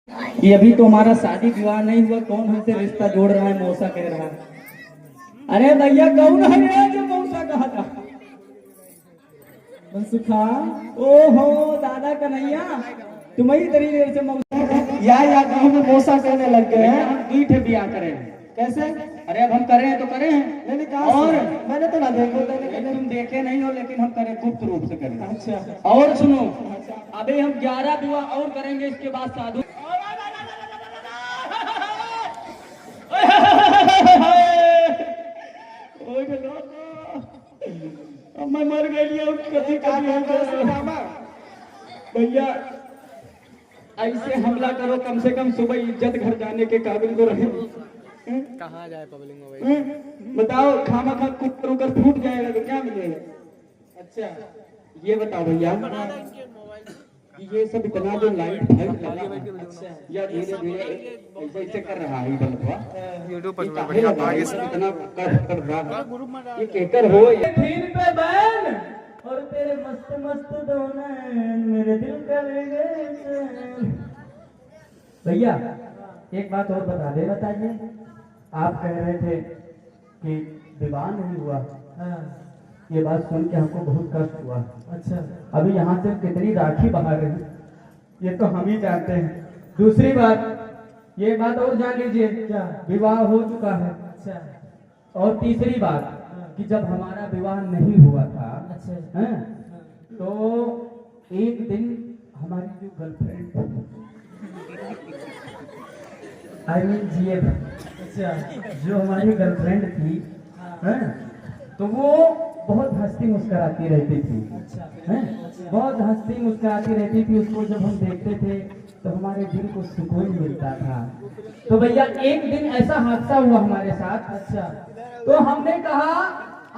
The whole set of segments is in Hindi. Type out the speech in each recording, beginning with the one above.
कि अभी तो हमारा शादी विवाह नहीं हुआ, कौन हमसे रिश्ता जोड़ रहा है, मौसा कह रहा है। अरे भैया कौन है ये जो मौसा कहा था? मनसुखा, ओहो दादा कन्हैया, तुम्हारी तरी देर से मौसा या गाँव में मौसा कहने लग गए हैं। हम ईट ब्याह करें कैसे? अरे अब हम करें तो करें, मैंने कहा और मैंने तो ना देखो, तुम देखे नहीं हो, लेकिन हम करें गुप्त रूप से करें। अच्छा और सुनो, अभी हम 11 विवाह और करेंगे, इसके बाद साधु मैं मर गई भैया। ऐसे हमला करो, कम से कम सुबह इज्जत घर जाने के काबिल तो रहे। कहाँ जाए पब्लिक में भाई? बताओ, खामा खा कुकर उकर फूट जाएगा तो क्या मिलेगा? अच्छा ये बताओ भैया, ये सब इतना जो लाइट है, या धीरे धीरे ऐसे ऐसे कर रहा है यूट्यूब पर बढ़िया आगे से इतना कर रहा है, ये केकर हो ये फिर पे बैन और तेरे मस्त मस्त दोनों मेरे दिल का ले गए। भैया एक बात और बता दे, बताइए। आप कह रहे थे कि विवाह नहीं हुआ, ये बात सुन के हमको बहुत कष्ट हुआ। अच्छा अभी यहाँ से कितनी राखी बहा रही, ये तो हम ही जानते हैं। दूसरी बात, ये बात और जान लीजिए, क्या विवाह हो चुका है। अच्छा और तीसरी बात कि जब हमारा विवाह नहीं हुआ था, अच्छा है, तो एक दिन हमारी जो गर्लफ्रेंड आई मीन जीएफ, अच्छा जो हमारी गर्लफ्रेंड थी, हैं, तो वो बहुत हंसती मुस्कुराती रहती थी। अच्छा हैं, बहुत हंसती मुस्कुराती रहती थी। उसको जब हम देखते थे तो हमारे दिल को सुकून मिलता था। तो भैया एक दिन ऐसा हादसा हुआ हमारे साथ। अच्छा तो हमने कहा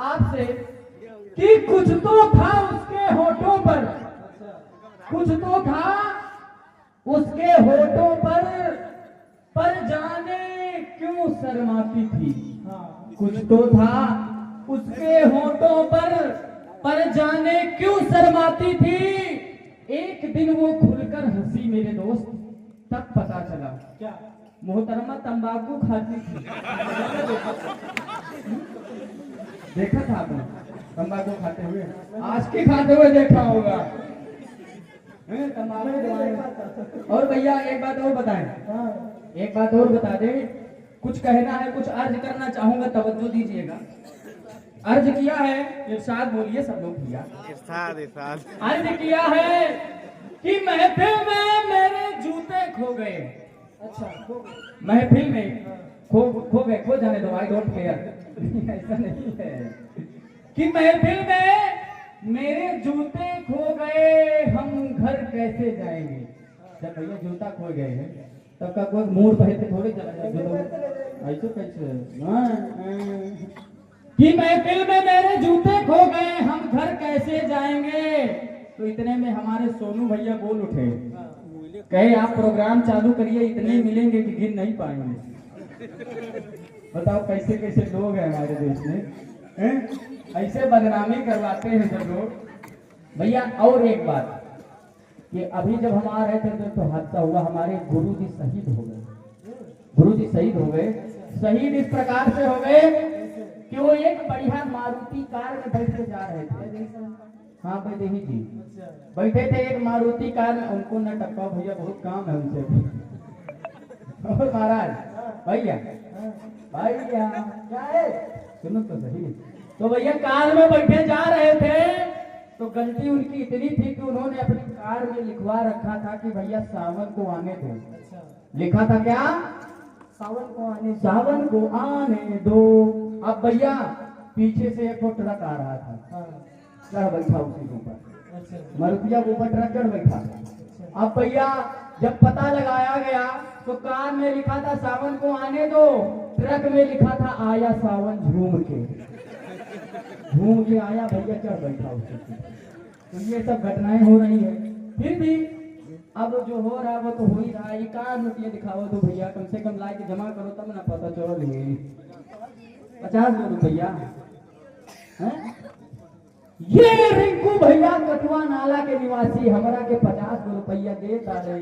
आपसे कि कुछ तो था उसके होठों पर, कुछ तो था उसके होठों पर जाने क्यों शर्माती थी। कुछ तो था उसके होठों पर जाने क्यों शर्माती थी। एक दिन वो खुलकर हंसी मेरे दोस्त, तब पता चला क्या मोहतरमा तंबाकू खाती थी। देखा था आपने तंबाकू खाते हुए? आज के खाते हुए देखा होगा तंबाकू। और भैया एक बात और बताएं, एक बात और बता दे, कुछ कहना है, कुछ अर्ज करना चाहूंगा, तवज्जो दीजिएगा। अर्ज किया है, इरशाद बोलिए सब लोग भैया। इरशाद इरशाद अर्ज किया है कि महफिल में मेरे जूते खो गए। अच्छा महफिल में खो गए, खो जाने दो, आई डोंट केयर। ऐसा नहीं है कि महफिल में मेरे जूते खो गए, हम घर कैसे जाएंगे। जब भैया जूता खो गए हैं तब का कोई मूड पहले थोड़ी ऐसे कैसे कि महफिल में मेरे जूते खो गए, हम घर कैसे जाएंगे। तो इतने में हमारे सोनू भैया बोल उठे, कहे आप प्रोग्राम चालू करिए, इतने मिलेंगे कि गिन नहीं पाएंगे। बताओ कैसे कैसे लोग हैं हमारे देश में, ऐसे बदनामी करवाते हैं सब लोग। भैया और एक बात, कि अभी जब हम आ रहे थे तो हादसा हुआ, हमारे गुरुजी शहीद हो गए। गुरुजी शहीद हो गए। शहीद इस प्रकार से हो गए कि वो एक बढ़िया मारुति कार में बैठ के जा रहे थे। हाँ भाई देही जी बैठे थे एक मारुति कार में, उनको न टप्पा भैया बहुत काम है उनसे। और महाराज भैया भैया क्या है, सुनो तो सही। तो भैया कार में बैठे जा रहे थे, तो गलती उनकी इतनी थी कि उन्होंने अपनी कार में लिखवा रखा था कि भैया सावन को आने दो। लिखा था क्या? सावन को आने दो। अब भैया पीछे से एक ट्रक आ रहा था, चढ़ बैठा उसी के ऊपर, मारुतिया के ऊपर ट्रक चढ़ बैठा। अब भैया जब पता लगाया गया तो कार में लिखा था सावन को आने दो, ट्रक में लिखा था आया सावन झूम के आया, भैया चढ़ बैठा उसके। तो ये सब घटनाएं हो रही है, फिर भी अब जो हो रहा है वो तो हो ही रहा है। 1 रुपया दिखाओ तो भैया कम से कम लाके जमा करो, तब ना पता चल। 50 रुपया ये रिंकू भैया कटवा नाला के निवासी हमरा के 50 रुपया दे डाले।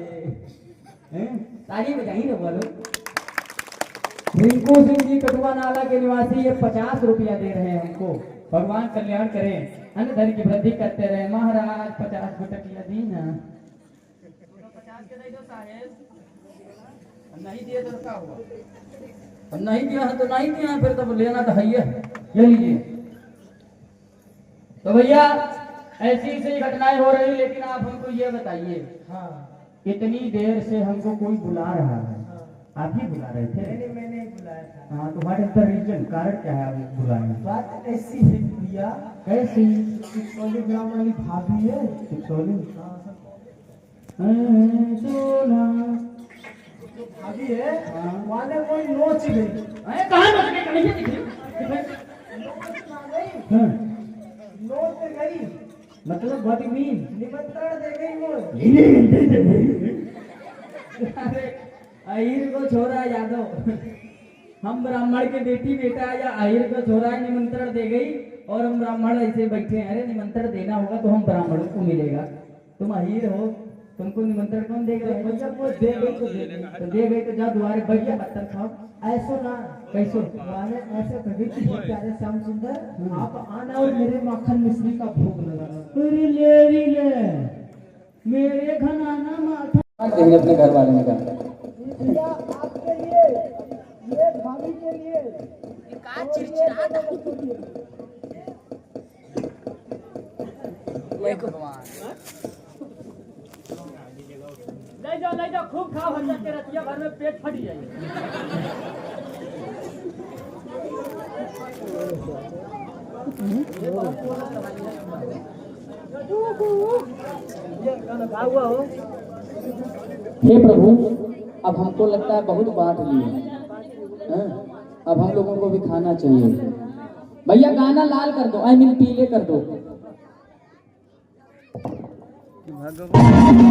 ताली बजाई ना बोलो। रिंकू सिंह जी कटुआ नाला के निवासी, ये 50 रुपया दे रहे हैं हमको। भगवान कल्याण करें, अन्न धन की वृद्धि करते रहे महाराज। 50 टकिया दी ना, 50 के दे दो साहेब। नहीं दिए तो क्या हुआ? नहीं दिया है तो नहीं दिया है, फिर तो लेना तो है। ये लीजिए। तो भैया ऐसी ऐसी घटनाएं हो रही, लेकिन आप हमको ये बताइए, हाँ, इतनी देर से हमको कोई बुला रहा है, आप ही बुला रहे थे? नहीं, मैंने बुलाया था। हाँ, तो व्हाट इज द रीजन, कारण क्या है आप बुलाए? बात ऐसी है भैया। कैसी? सिक्सोली ग्राम वाली भाभी है। सिक्सोली? भाभी है, वाले कोई नोच गई। कहाँ नोच गई? कहीं दिख रही? नोच गई मतलब व्हाट यू मीन? निमंत्रण दे गई वो। अरे अहिर को छोरा यादव, हम ब्राह्मण के बेटी बेटा या अहिर को छोरा निमंत्रण दे गई, और हम ब्राह्मण ऐसे बैठे हैं। अरे निमंत्रण देना होगा तो हम ब्राह्मणों को मिलेगा, तुम अहिर हो, तुमको निमंत्रण कौन देगा? जब वो दे गई तो दे गई, तो दे गई तो जा द्वारे बढ़िया पत्थर खाओ। ऐसो ना कैसो वाले ऐसे कभी कि प्यारे श्याम सुंदर आप आना और मेरे माखन मिश्री का भोग लगाना। अरे ले मेरे घनाना माखन देंगे अपने घर वाले का। भैया आपके लिए, ये भाभी के लिए का चिड़चिड़ाता ये भगवान। ले जाओ खूब खाओ, हजम के रतिया भर में पेट फट जाएगी। हे प्रभु, अब हमको लगता है बहुत बांट लिए, अब हम लोगों को भी खाना चाहिए। भैया गाना लाल कर दो, आई मीन पीले कर दो। भगवान